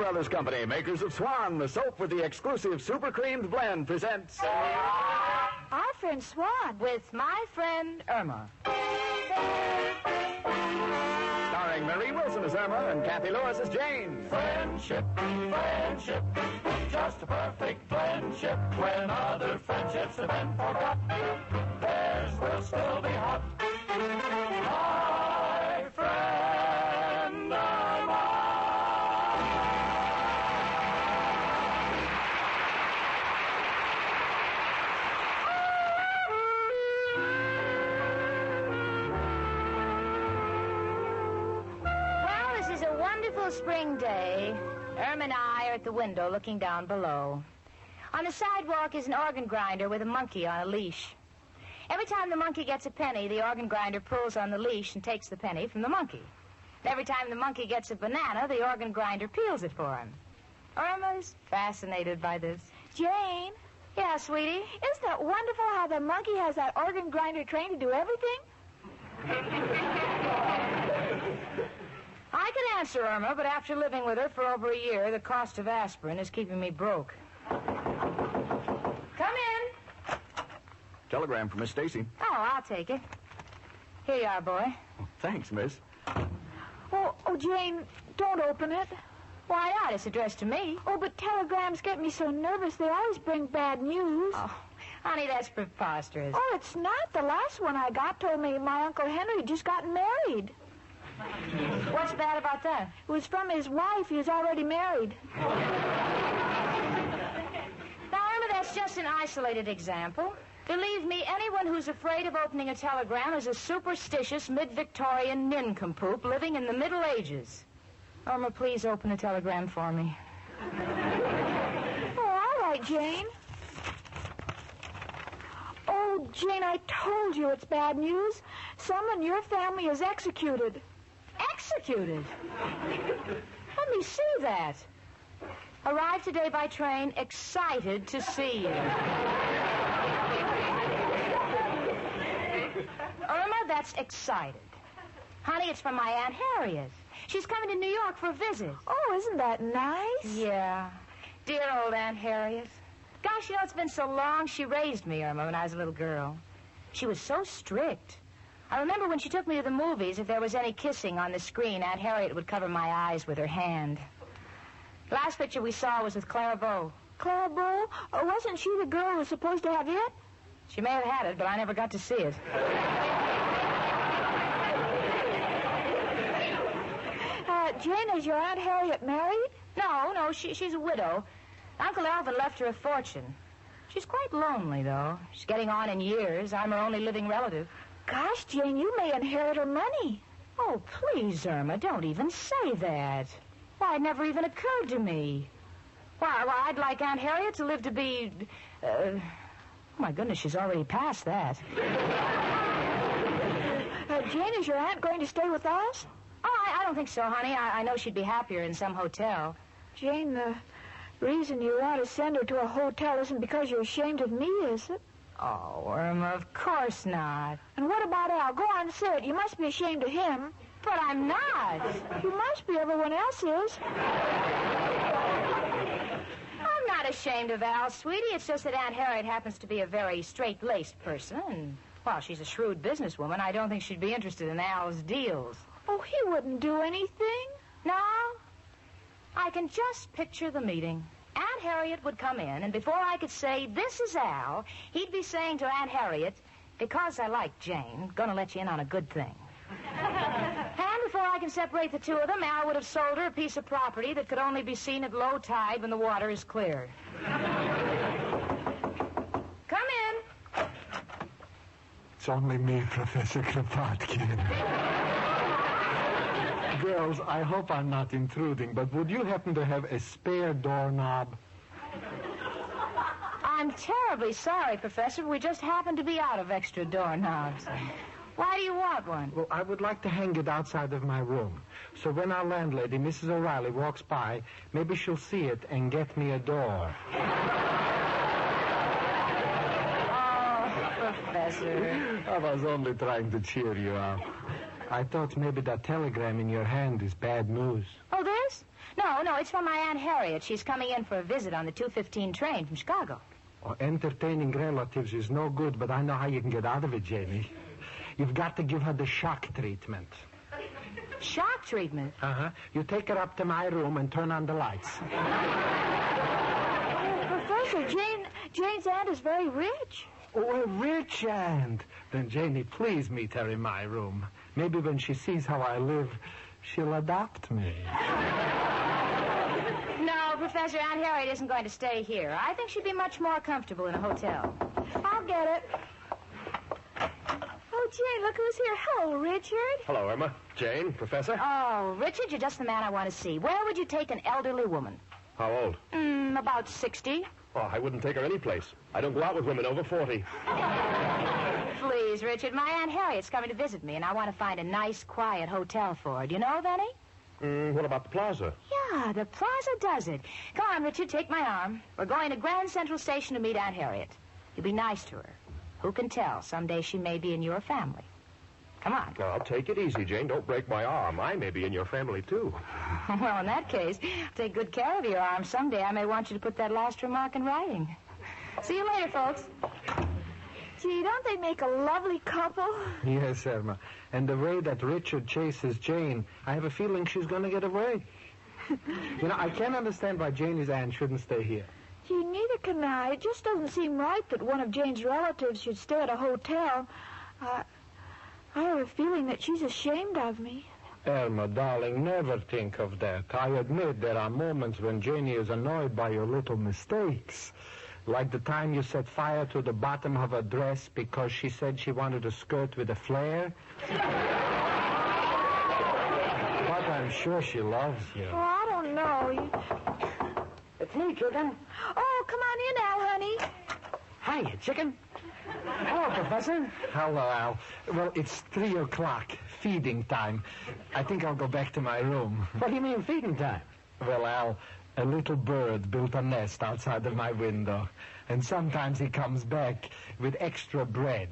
Brothers Company, makers of Swan, the soap with the exclusive super creamed blend, presents... Our friend Swan. With my friend Irma. Starring Marie Wilson as Irma and Kathy Lewis as Jane. Friendship, friendship, just a perfect friendship. When other friendships have been forgot, theirs will still be hot. My friend Irma. Well, this is a wonderful spring day. Irma and I are at the window looking down below. On the sidewalk is an organ grinder with a monkey on a leash. Every time the monkey gets a penny, the organ grinder pulls on the leash and takes the penny from the monkey. And every time the monkey gets a banana, the organ grinder peels it for him. Irma's fascinated by this. Jane, Yeah, sweetie? isn't it wonderful how the monkey has that organ grinder trained to do everything? I can answer Irma, but after living with her for over a year, the cost of aspirin is keeping me broke. Come in. Telegram from Miss Stacy. Oh, I'll take it. Here you are, boy. Oh, thanks, miss. Oh, Jane, don't open it. Why not? It's addressed to me. Oh, but telegrams get me so nervous. They always bring bad news. Oh, honey, that's preposterous. Oh, it's not. The last one I got told me my Uncle Henry had just gotten married. What's bad about that? It was from his wife. He was already married. Now, Irma, that's just an isolated example. Believe me, anyone who's afraid of opening a telegram is a superstitious mid-Victorian nincompoop living in the Middle Ages. Irma, please open a telegram for me. Oh, all right, Jane. Oh, Jane, I told you it's bad news. Someone in your family is executed. Executed? Let me see that. Arrived today by train, excited to see you. Irma, that's excited. Honey, it's from my Aunt Harriet. She's coming to New York for a visit. Oh, isn't that nice? Yeah. Dear old Aunt Harriet. Gosh, you know, it's been so long. She raised me, Irma, when I was a little girl. She was so strict. I remember when she took me to the movies, if there was any kissing on the screen, Aunt Harriet would cover my eyes with her hand. The last picture we saw was with Clara Bow. Clara Bow? Wasn't she the girl who was supposed to have it? She may have had it, but I never got to see it. Jane, is your Aunt Harriet married? No, she's a widow. Uncle Alvin left her a fortune. She's quite lonely, though. She's getting on in years. I'm her only living relative. Gosh, Jane, you may inherit her money. Oh, please, Irma, don't even say that. Why, it never even occurred to me. Why, I'd like Aunt Harriet to live to be... oh, my goodness, she's already past that. Jane, is your aunt going to stay with us? Oh, I don't think so, honey. I know she'd be happier in some hotel. Jane, the reason you want to send her to a hotel isn't because you're ashamed of me, is it? Oh, Irma, of course not. And what about Al? Go on, say it. You must be ashamed of him. But I'm not. You must be. Everyone else is. I'm not ashamed of Al, sweetie. It's just that Aunt Harriet happens to be a very straight-laced person. And, well, she's a shrewd businesswoman. I don't think she'd be interested in Al's deals. Oh, he wouldn't do anything. No? I can just picture the meeting. Aunt Harriet would come in, and before I could say, "This is Al," he'd be saying to Aunt Harriet, "Because I like Jane, gonna let you in on a good thing." And before I can separate the two of them, Al would have sold her a piece of property that could only be seen at low tide when the water is clear. Come in. It's only me, Professor Kropotkin. Girls, I hope I'm not intruding, but would you happen to have a spare doorknob? I'm terribly sorry, Professor. We just happen to be out of extra doorknobs. Why do you want one? Well, I would like to hang it outside of my room. So when our landlady, Mrs. O'Reilly, walks by, maybe she'll see it and get me a door. Professor. I was only trying to cheer you up. I thought maybe that telegram in your hand is bad news. Oh, this? No, no, it's from my Aunt Harriet. She's coming in for a visit on the 2:15 train from Chicago. Oh, entertaining relatives is no good, but I know how you can get out of it, Janie. You've got to give her the shock treatment. Shock treatment? Uh-huh. You take her up to my room and turn on the lights. Professor, Jane's aunt is very rich. Oh, a rich aunt. Then, Janie, please meet her in my room. Maybe when she sees how I live, she'll adopt me. No, Professor, Aunt Harriet isn't going to stay here. I think she'd be much more comfortable in a hotel. I'll get it. Oh, Jane, look who's here. Hello, Richard. Hello, Irma. Jane, Professor. Oh, Richard, you're just the man I want to see. Where would you take an elderly woman? How old? About 60. Oh, I wouldn't take her any place. I don't go out with women over 40. Please, Richard, my Aunt Harriet's coming to visit me, and I want to find a nice, quiet hotel for her. Do you know of any? What about the plaza? Yeah, the plaza does it. Come on, Richard, take my arm. We're going to Grand Central Station to meet Aunt Harriet. You be nice to her. Who can tell? Someday she may be in your family. Come on. Now, take it easy, Jane. Don't break my arm. I may be in your family, too. Well, in that case, take good care of your arm. Someday I may want you to put that last remark in writing. See you later, folks. Gee, don't they make a lovely couple? Yes, Irma. And the way that Richard chases Jane, I have a feeling she's going to get away. You know, I can't understand why Janie's aunt shouldn't stay here. Gee, neither can I. It just doesn't seem right that one of Jane's relatives should stay at a hotel. I have a feeling that she's ashamed of me. Irma, darling, never think of that. I admit there are moments when Janie is annoyed by your little mistakes. Like the time you set fire to the bottom of her dress because she said she wanted a skirt with a flare. But I'm sure she loves you. Oh, I don't know. It's me, chicken. Oh, come on in, Al, honey. Hiya, chicken. Hello, Professor. Hello, Al. Well, it's 3 o'clock, feeding time. I think I'll go back to my room. What do you mean feeding time? Well, Al, a little bird built a nest outside of my window, and sometimes he comes back with extra bread.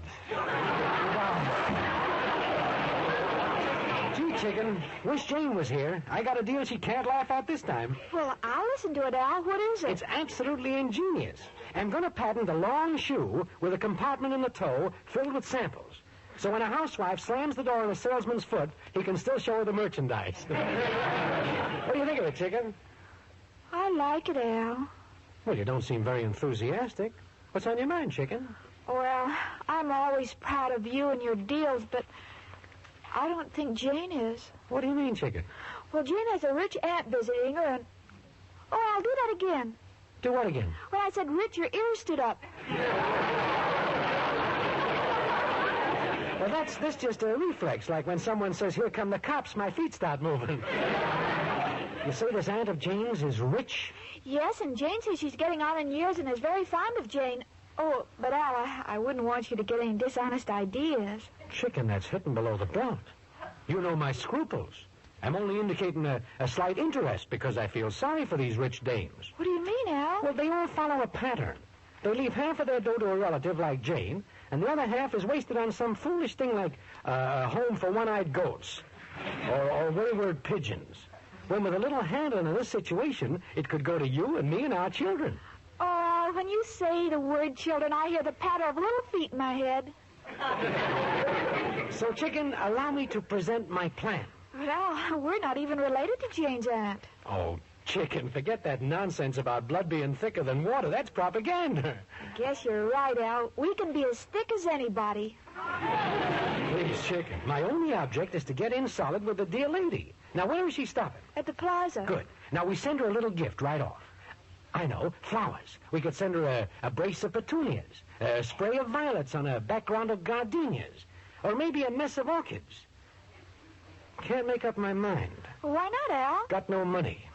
Gee, chicken, wish Jane was here. I got a deal she can't laugh at this time. Well, I'll listen to it, Al. What is it? It's absolutely ingenious. I'm going to patent a long shoe with a compartment in the toe filled with samples. So when a housewife slams the door on a salesman's foot, he can still show her the merchandise. What do you think of it, chicken? I like it, Al. Well, you don't seem very enthusiastic. What's on your mind, chicken? Well, I'm always proud of you and your deals, but I don't think Jane is. What do you mean, chicken? Well, Jane has a rich aunt visiting her, and... Oh, I'll do that again. Do what again? When I said rich, your ears stood up. Well, that's just a reflex, like when someone says, "Here come the cops," my feet start moving. You say this aunt of Jane's is rich? Yes, and Jane says she's getting on in years and is very fond of Jane. Oh, but Al, I wouldn't want you to get any dishonest ideas. Chicken, that's hitting below the belt. You know my scruples. I'm only indicating a slight interest because I feel sorry for these rich dames. What do you mean, Al? Well, they all follow a pattern. They leave half of their dough to a relative like Jane, and the other half is wasted on some foolish thing like a home for one-eyed goats or wayward pigeons. When with a little handling in this situation, it could go to you and me and our children. Oh, when you say the word children, I hear the patter of little feet in my head. So, chicken, allow me to present my plan. But Al, we're not even related to Jane's aunt. Oh, chicken, forget that nonsense about blood being thicker than water. That's propaganda. I guess you're right, Al. We can be as thick as anybody. Please, chicken, my only object is to get in solid with the dear lady. Now, where is she stopping? At the plaza. Good. Now, we send her a little gift right off. I know, flowers. We could send her a brace of petunias, a spray of violets on a background of gardenias, or maybe a mess of orchids. Can't make up my mind. Why not, Al? Got no money.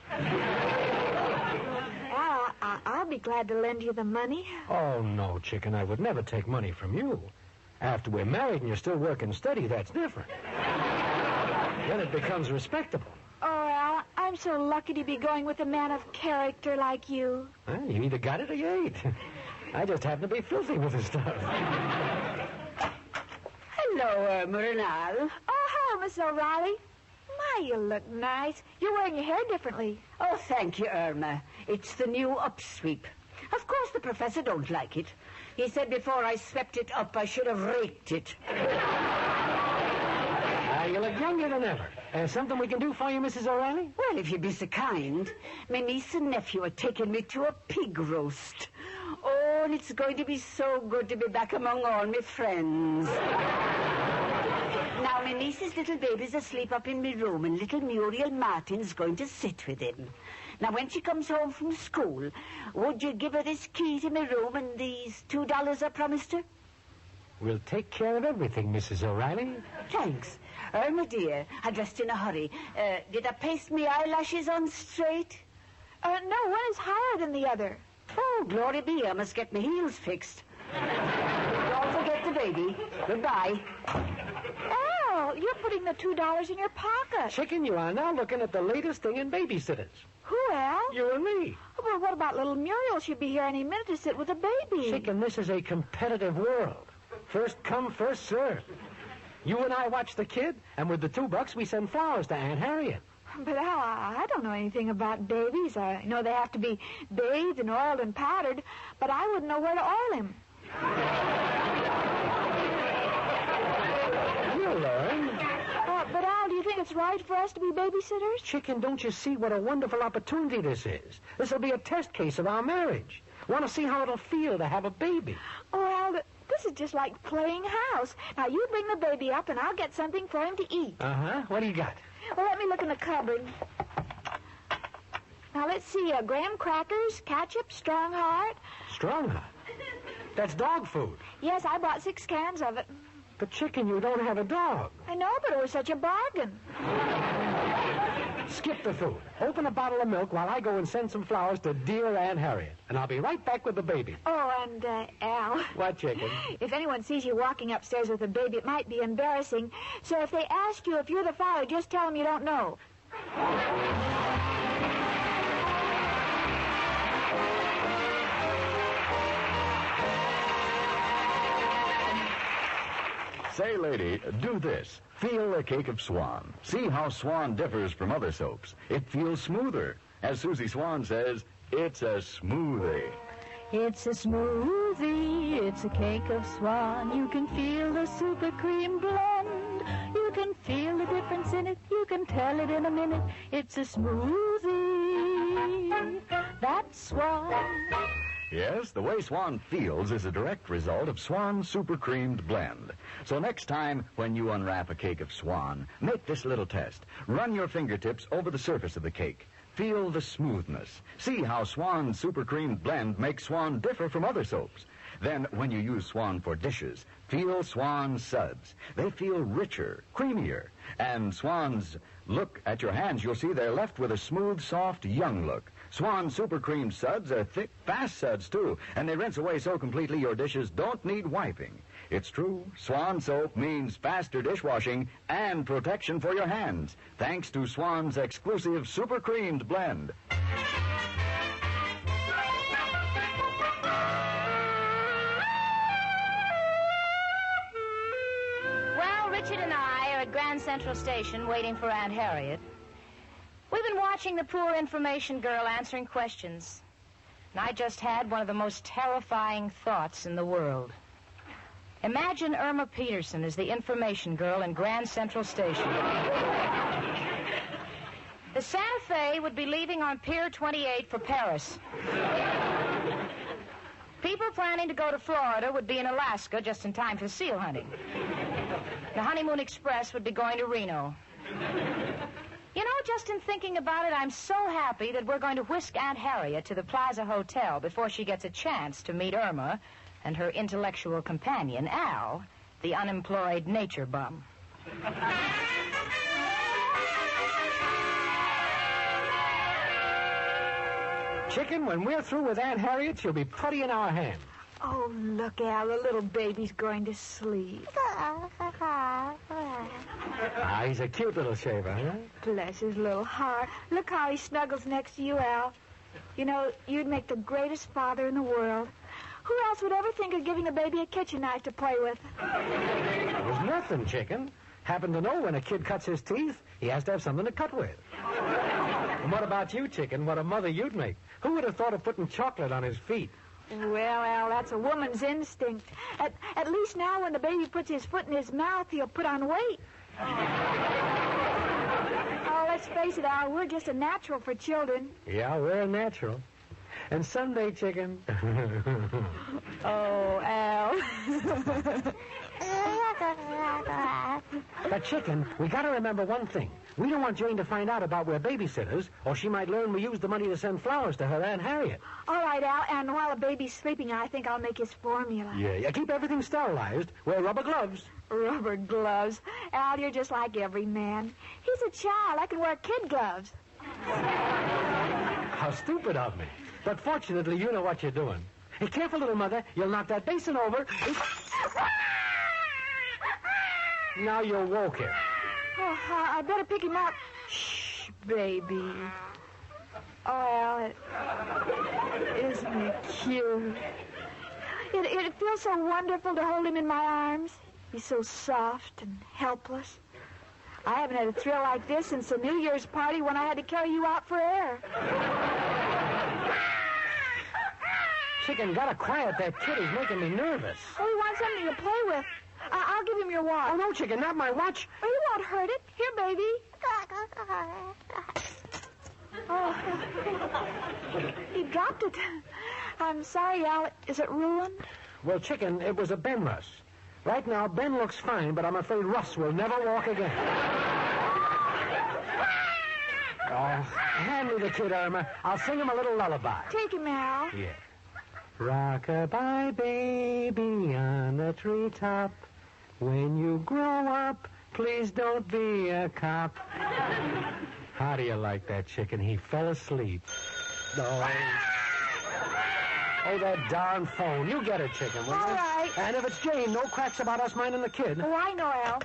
Al, I'll be glad to lend you the money. Oh, no, chicken, I would never take money from you. After we're married and you're still working steady, that's different. Then it becomes respectable. Oh, Al, I'm so lucky to be going with a man of character like you. Well, you either got it or you ain't. I just happen to be filthy with the stuff. Hello, Irma and Al. Oh, hello, Miss O'Reilly. My, My, you look nice. You're wearing your hair differently. Oh, thank you, Irma. It's the new upsweep. Of course the professor don't like it. He said before I swept it up, I should have raked it. You look younger than ever. Something we can do for you, Mrs. O'Reilly? Well, if you'd be so kind. My niece and nephew are taking me to a pig roast. Oh, and it's going to be so good to be back among all my friends. Now, my niece's little baby's asleep up in my room, and little Muriel Martin's going to sit with him. Now, when she comes home from school, would you give her this key to my room and these $2 I promised her? We'll take care of everything, Mrs. O'Reilly. Thanks. Irma, dear, I dressed in a hurry. Did I paste my eyelashes on straight? No, one is higher than the other. Oh, glory be, I must get my heels fixed. Don't forget the baby. Goodbye. Al, you're putting the $2 in your pocket. Chicken, you are now looking at the latest thing in babysitters. Who, Al? You and me. Well, what about little Muriel? She'll be here any minute to sit with a baby. Chicken, this is a competitive world. First come, first served. You and I watch the kid, and with the $2, we send flowers to Aunt Harriet. But, Al, I don't know anything about babies. I know they have to be bathed and oiled and powdered, but I wouldn't know where to oil him. You'll learn. But, Al, do you think it's right for us to be babysitters? Chicken, don't you see what a wonderful opportunity this is? This will be a test case of our marriage. Want to see how it'll feel to have a baby. Oh, Al, this is just like playing house. Now, you bring the baby up, and I'll get something for him to eat. Uh-huh. What do you got? Well, let me look in the cupboard. Now, let's see. Graham crackers, ketchup, Strong Heart. Strong Heart? That's dog food. Yes, I bought 6 cans of it. But, Chicken, you don't have a dog. I know, but it was such a bargain. Skip the food. Open a bottle of milk while I go and send some flowers to dear Aunt Harriet. And I'll be right back with the baby. Oh, and, Al. What, Chicken? If anyone sees you walking upstairs with a baby, it might be embarrassing. So if they ask you if you're the father, just tell them you don't know. Say, lady, do this. Feel a cake of Swan. See how Swan differs from other soaps. It feels smoother. As Susie Swan says, it's a smoothie. It's a smoothie, it's a cake of Swan. You can feel the super cream blend. You can feel the difference in it. You can tell it in a minute. It's a smoothie. That's Swan. Yes, the way Swan feels is a direct result of Swan's super creamed blend. So next time when you unwrap a cake of Swan, make this little test. Run your fingertips over the surface of the cake. Feel the smoothness. See how Swan's super creamed blend makes Swan differ from other soaps. Then, when you use Swan for dishes, feel Swan's suds. They feel richer, creamier. And Swan's, look at your hands. You'll see they're left with a smooth, soft, young look. Swan Super Cream suds are thick, fast suds, too, and they rinse away so completely your dishes don't need wiping. It's true. Swan soap means faster dishwashing and protection for your hands, thanks to Swan's exclusive Super Creamed blend. Well, Richard and I are at Grand Central Station waiting for Aunt Harriet. We've been watching the poor information girl answering questions. And I just had one of the most terrifying thoughts in the world. Imagine Irma Peterson as the information girl in Grand Central Station. The Santa Fe would be leaving on Pier 28 for Paris. People planning to go to Florida would be in Alaska just in time for seal hunting. The Honeymoon Express would be going to Reno. You know, just in thinking about it, I'm so happy that we're going to whisk Aunt Harriet to the Plaza Hotel before she gets a chance to meet Irma and her intellectual companion, Al, the unemployed nature bum. Chicken, when we're through with Aunt Harriet, she'll be putty in our hand. Oh, look, Al, the little baby's going to sleep. Ah, he's a cute little shaver, huh? Bless his little heart. Look how he snuggles next to you, Al. You know, you'd make the greatest father in the world. Who else would ever think of giving a baby a kitchen knife to play with? It was nothing, Chicken. Happen to know when a kid cuts his teeth, he has to have something to cut with. And what about you, chicken? What a mother you'd make. Who would have thought of putting chocolate on his feet? Well, Al, that's a woman's instinct. At least now when the baby puts his foot in his mouth, he'll put on weight. Oh, let's face it, Al, we're just a natural for children. Yeah, we're a natural. And someday, chicken... Oh, Al. But, chicken, we got to remember one thing. We don't want Jane to find out about we're babysitters, or she might learn we used the money to send flowers to her Aunt Harriet. All right, Al, and while the baby's sleeping, I think I'll make his formula. Yeah, keep everything sterilized. Wear rubber gloves. Rubber gloves. Al, you're just like every man. He's a child. I can wear kid gloves. How stupid of me. But fortunately, you know what you're doing. Hey, careful, little mother. You'll knock that basin over. Now you're woke him. Oh, I better pick him up. Shh, baby. Oh, Al, isn't it cute? It feels so wonderful to hold him in my arms. He's so soft and helpless. I haven't had a thrill like this since the New Year's party when I had to carry you out for air. Chicken, gotta quiet that kid. He's making me nervous. Oh, he wants something to play with. I'll give him your watch. Oh, no, chicken, not my watch. Oh, you won't hurt it. Here, baby. Oh, he dropped it. I'm sorry, Al. Is it ruined? Well, chicken, it was a Ben Russ. Right now, Ben looks fine, but I'm afraid Russ will never walk again. Oh, hand me the kid, Irma. I'll sing him a little lullaby. Take him, Al. Yeah. Rock-a-bye, baby, on the treetop. When you grow up, please don't be a cop. How do you like that, chicken? He fell asleep. Oh, that darn phone. You get it, chicken, will you? All right. And if it's Jane, no cracks about us minding the kid. Oh, I know, Al.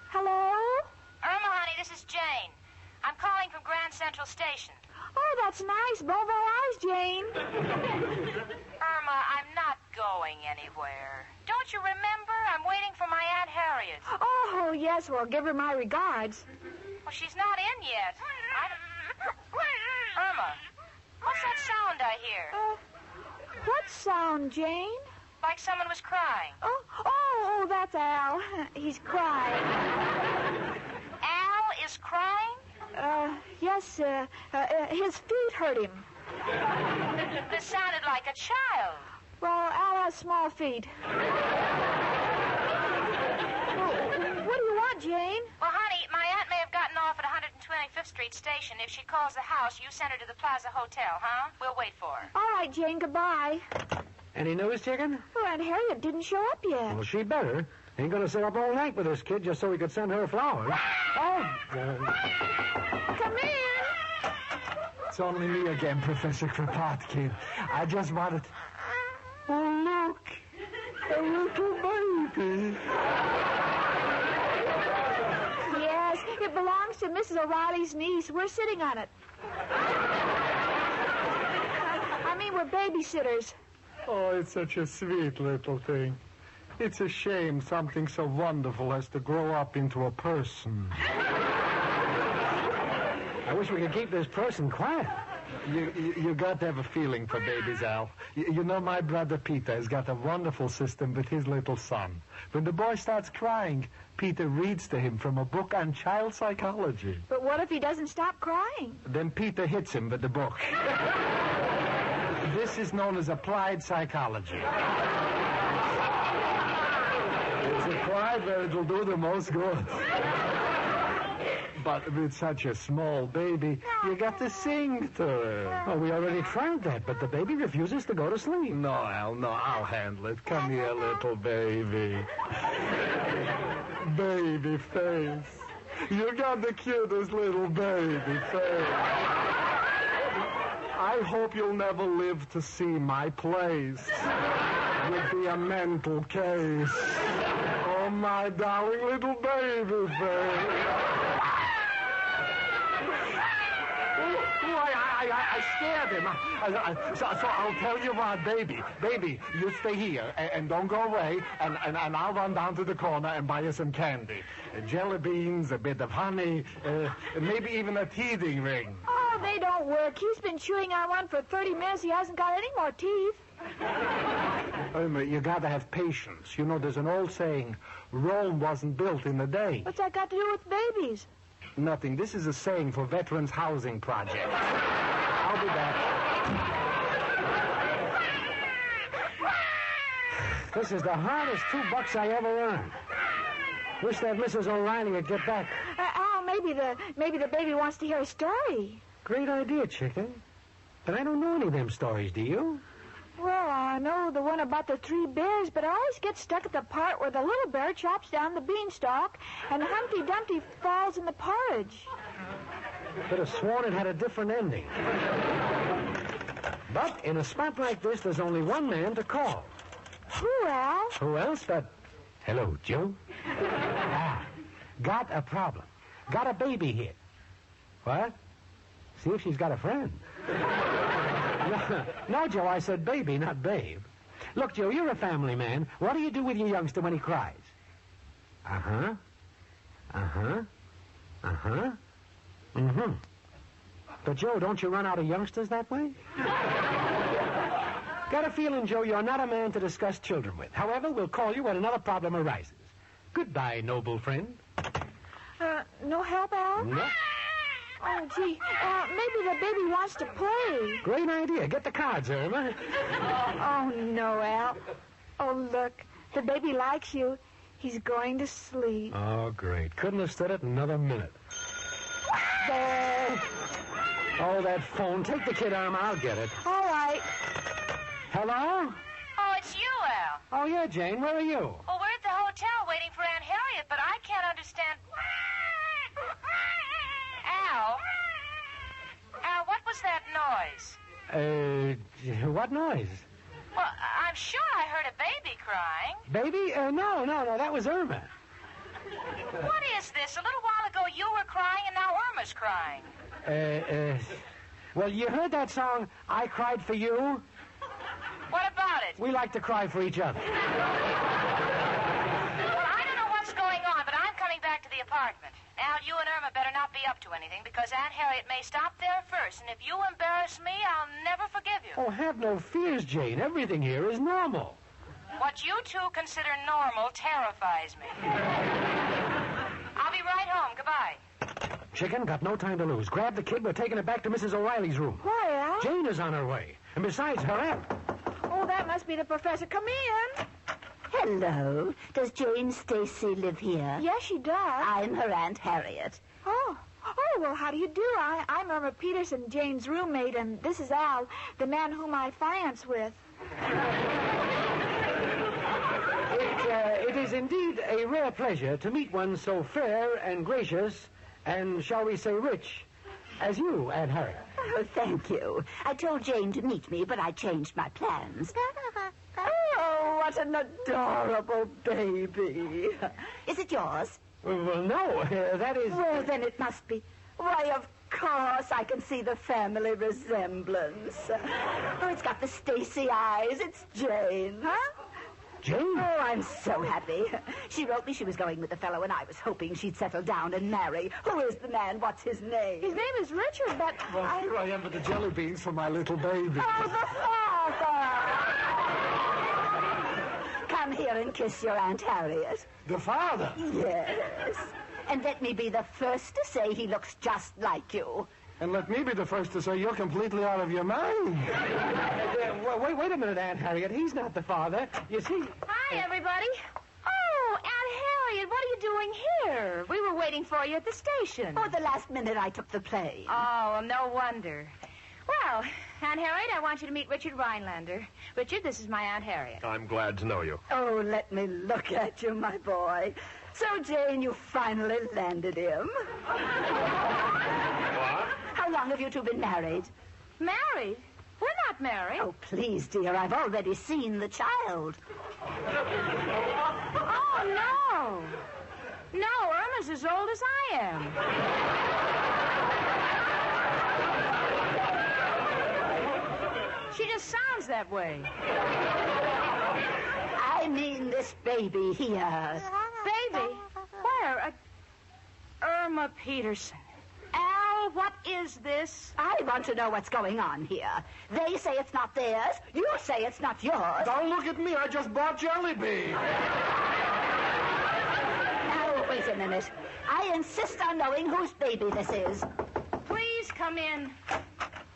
Hello? Irma, honey, this is Jane. I'm calling from Grand Central Station. Oh, that's nice. Bon voyage, Jane. Irma, I'm not going anywhere. Don't you remember? I'm waiting for my Aunt Harriet. Oh, yes. Well, give her my regards. Well, she's not in yet. Irma, what's that sound I hear? What sound, Jane? Like someone was crying. Oh, that's Al. He's crying. Al is crying? Yes, his feet hurt him. This sounded like a child. Well, Al has small feet. What do you want, Jane? Well, honey, my aunt may have gotten off at 125th Street Station. If she calls the house, you send her to the Plaza Hotel, huh? We'll wait for her. All right, Jane, goodbye. Any news, chicken? Oh, Aunt Harriet didn't show up yet. Well, she better. Ain't gonna sit up all night with this kid just so we could send her flowers. Come in. It's only me again, Professor Kropotkin. I just wanted... Oh, look. A little baby. Yes, it belongs to Mrs. O'Reilly's niece. We're sitting on it. I mean, we're babysitters. Oh, it's such a sweet little thing. It's a shame something so wonderful has to grow up into a person. I wish we could keep this person quiet. You got to have a feeling for babies, Al. You know, my brother Peter has got a wonderful system with his little son. When the boy starts crying, Peter reads to him from a book on child psychology. But what if he doesn't stop crying? Then Peter hits him with the book. This is known as applied psychology. It's applied where it'll do the most good. But with such a small baby, you got to sing to her. Well, we already tried that, but the baby refuses to go to sleep. No, Al, no, I'll handle it. Come here, little baby. Baby face. You got the cutest little baby face. I hope you'll never live to see my place. You'd be a mental case. Oh, my darling little baby face. I scared him. So I'll tell you what, baby. Baby, you stay here and don't go away, and I'll run down to the corner and buy you some candy. Jelly beans, a bit of honey, maybe even a teething ring. Oh, they don't work. He's been chewing on one for 30 minutes. He hasn't got any more teeth. Irma, you gotta have patience. You know, there's an old saying, Rome wasn't built in a day. What's that got to do with babies? Nothing. This is a saying for Veterans Housing Project. I'll be back. This is the hardest $2 I ever earned. Wish that Mrs. O'Reilly would get back. Al, maybe the baby wants to hear a story. Great idea, chicken. But I don't know any of them stories, do you? Well, I know the one about the 3 bears, but I always get stuck at the part where the little bear chops down the beanstalk and Humpty Dumpty falls in the porridge. Could have sworn it had a different ending. But in a spot like this, there's only one man to call. Who, Al? Who else but... Hello, Joe. Got a problem. Got a baby here. What? See if she's got a friend. No, Joe, I said baby, not babe. Look, Joe, you're a family man. What do you do with your youngster when he cries? Uh-huh. Uh-huh. Uh-huh. Mm-hmm. But, Joe, don't you run out of youngsters that way? Got a feeling, Joe, you're not a man to discuss children with. However, we'll call you when another problem arises. Goodbye, noble friend. No help, Al? No. Oh, gee. Maybe the baby wants to play. Great idea. Get the cards, Irma. Oh, no, Al. Oh, look. The baby likes you. He's going to sleep. Oh, great. Couldn't have stood it another minute. There. Oh, that phone. Take the kid, Irma. I'll get it. All right. Hello? Oh, it's you, Al. Oh, yeah, Jane. Where are you? Well, we're at the hotel waiting for Aunt Harriet, but I can't understand... Al, what was that noise? What noise? Well, I'm sure I heard a baby crying. Baby? No, that was Irma. What is this? A little while ago you were crying and now Irma's crying. Well, you heard that song, I Cried for You? What about it? We like to cry for each other. Well, I don't know what's going on, but I'm coming back to the apartment. Al, you and Irma better not be up to anything, because Aunt Harriet may stop there first, and if you embarrass me, I'll never forgive you. Oh, have no fears, Jane. Everything here is normal. What you two consider normal terrifies me. I'll be right home. Goodbye. Chicken, got no time to lose. Grab the kid. We're taking it back to Mrs. O'Reilly's room. Why, Al? Jane is on her way. And besides, hurry up. Oh, that must be the professor. Come in. Hello. Does Jane Stacy live here? Yes, she does. I'm her Aunt Harriet. Oh, well, how do you do? I'm Irma Peterson, Jane's roommate, and this is Al, the man whom I finance with. It is indeed a rare pleasure to meet one so fair and gracious and, shall we say, rich as you, Aunt Harriet. Oh, thank you. I told Jane to meet me, but I changed my plans. Oh, what an adorable baby. Is it yours? Well, no, that is... Well, then it must be. Why, of course, I can see the family resemblance. Oh, it's got the Stacy eyes. It's Jane. Huh? Jane? Oh, I'm so happy. She wrote me she was going with the fellow, and I was hoping she'd settle down and marry. Who is the man? What's his name? His name is Richard, but... Well, here I am with the jelly beans for my little baby. Oh, the father! Come here and kiss your Aunt Harriet. The father? Yes. And let me be the first to say he looks just like you. And let me be the first to say you're completely out of your mind. Wait a minute, Aunt Harriet. He's not the father. You see... Hi, everybody. Oh, Aunt Harriet, what are you doing here? We were waiting for you at the station. Oh, the last minute I took the plane. Oh, well, no wonder. Well, Aunt Harriet, I want you to meet Richard Rhinelander. Richard, this is my Aunt Harriet. I'm glad to know you. Oh, let me look at you, my boy. So, Jane, you finally landed him. What? How long have you two been married? Married? We're not married. Oh, please, dear, I've already seen the child. Oh, no. No, Irma's as old as I am. She just sounds that way. I mean this baby here. Baby? Where? Irma Peterson. Al, what is this? I want to know what's going on here. They say it's not theirs. You say it's not yours. Don't look at me. I just bought jelly beans. Now, wait a minute. I insist on knowing whose baby this is. Please come in.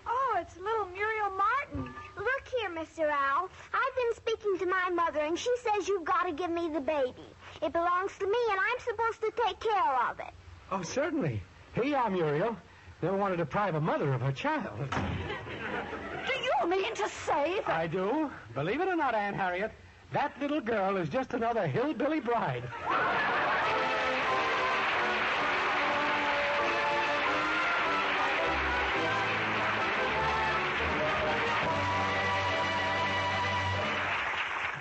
Oh, it's little Muriel Martin. Look here, Mr. Owl. I've been speaking to my mother, and she says you've got to give me the baby. It belongs to me, and I'm supposed to take care of it. Oh, certainly. Here you are, Muriel. Never want to deprive a mother of her child. Do you mean to say that... I do. Believe it or not, Aunt Harriet, that little girl is just another hillbilly bride.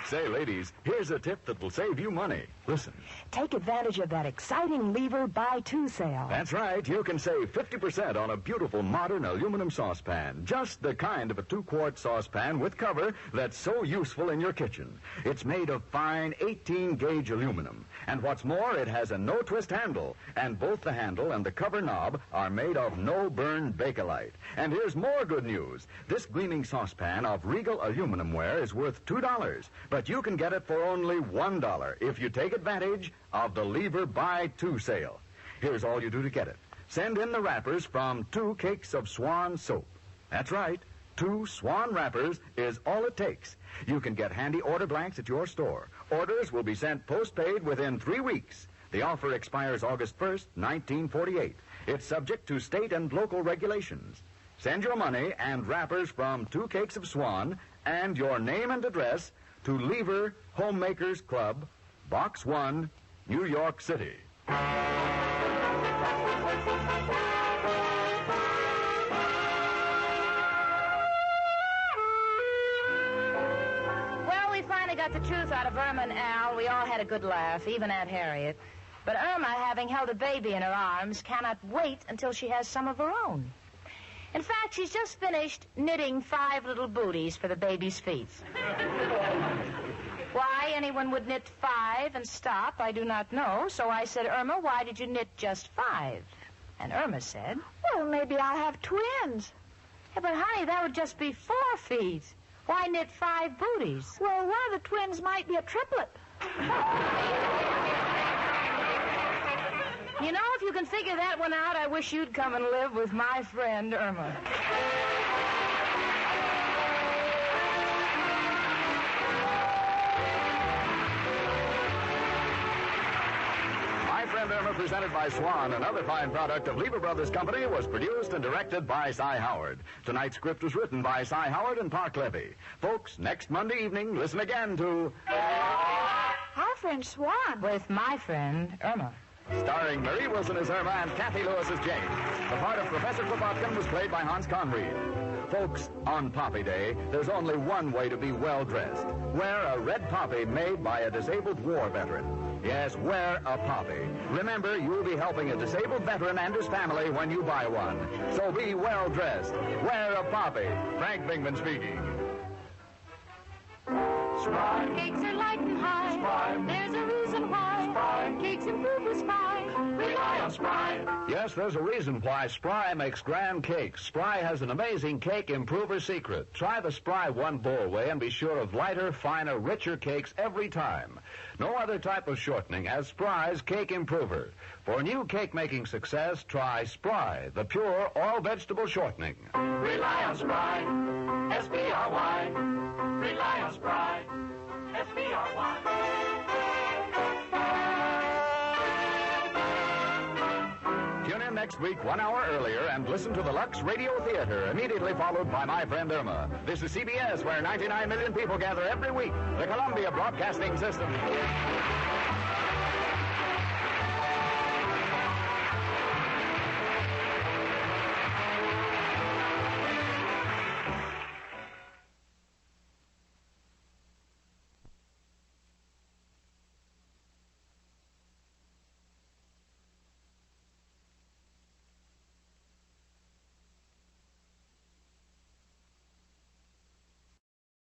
Say, ladies, here's a tip that will save you money. Listen. Take advantage of that exciting Lever Buy Two sale. That's right. You can save 50% on a beautiful modern aluminum saucepan. Just the kind of a 2-quart saucepan with cover that's so useful in your kitchen. It's made of fine 18-gauge aluminum. And what's more, it has a no-twist handle. And both the handle and the cover knob are made of no-burn Bakelite. And here's more good news. This gleaming saucepan of Regal aluminum ware is worth $2. But you can get it for only $1 if you take advantage of the Lever Buy Two sale. Here's all you do to get it. Send in the wrappers from 2 cakes of Swan soap. That's right. 2 Swan wrappers is all it takes. You can get handy order blanks at your store. Orders will be sent postpaid within 3 weeks. The offer expires August 1st, 1948. It's subject to state and local regulations. Send your money and wrappers from 2 cakes of Swan and your name and address to Lever Homemakers Club, Box 1, New York City. Well, we finally got the truth out of Irma and Al. We all had a good laugh, even Aunt Harriet. But Irma, having held a baby in her arms, cannot wait until she has some of her own. In fact, she's just finished knitting 5 little booties for the baby's feet. Why anyone would knit 5 and stop, I do not know. So I said, Irma, why did you knit just 5? And Irma said, Well, maybe I'll have twins. yeah, but honey, that would just be 4 feet. Why knit 5 booties? Well, one of the twins might be a triplet. You know, if you can figure that one out, I wish you'd come and live with my friend, Irma. My Friend Irma, presented by Swan, another fine product of Lever Brothers Company, was produced and directed by Cy Howard. Tonight's script was written by Cy Howard and Park Levy. Folks, next Monday evening, listen again to... Our friend Swan. With my friend, Irma. Starring Marie Wilson as Irma and Kathy Lewis as Jane. The part of Professor Kropotkin was played by Hans Conried. Folks, on Poppy Day, there's only one way to be well-dressed. Wear a red poppy made by a disabled war veteran. Yes, wear a poppy. Remember, you'll be helping a disabled veteran and his family when you buy one. So be well-dressed. Wear a poppy. Frank Bingman speaking. Spry. Cakes are light and high. Spry. There's a reason why. Spry. Cakes improve with Spry. Rely on Spry. Yes, there's a reason why Spry makes grand cakes. Spry has an amazing cake improver secret. Try the Spry One Bowl Way and be sure of lighter, finer, richer cakes every time. No other type of shortening as Spry's Cake Improver. For new cake-making success, try Spry, the pure all-vegetable shortening. Rely on Spry. S-P-R-Y. Rely on Spry. S-P-R-Y. Tune in next week 1 hour earlier and listen to the Lux Radio Theater, immediately followed by My Friend Irma. This is CBS, where 99 million people gather every week. The Columbia Broadcasting System.